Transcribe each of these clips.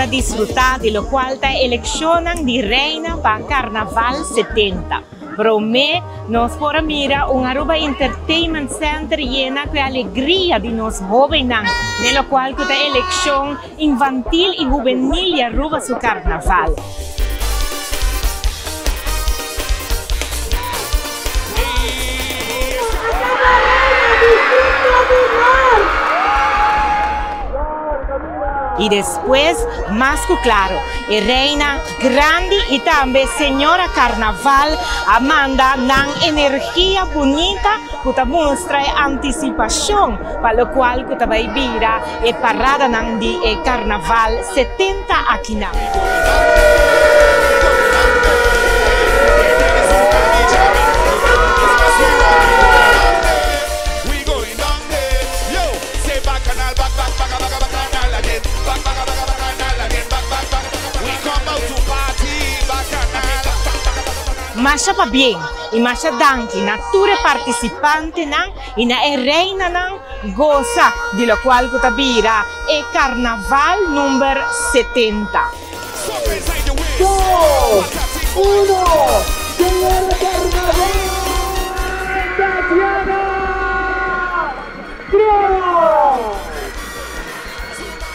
para disfrutar de lo cual te eleccionan de reina para Carnaval 70. Para mí, nos por mira un Aruba Entertainment Center llena de alegría de nos jóvenes, de lo cual que te elección infantil y juvenil y Aruba su Carnaval. Y después, más que claro, reina grande y también señora Carnaval, Amanda, dan energía bonita que te muestra anticipación, para lo cual que te va a vivir parada de Carnaval 70 aquí. Masha pa bien y masha danki nature participantes y na reina goza de lo cual que tabira e Carnaval número 70. 2, 1, señor Carnaval, Tatiana Cruz,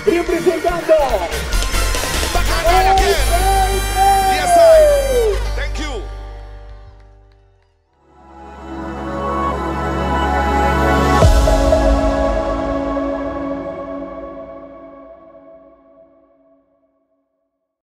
representando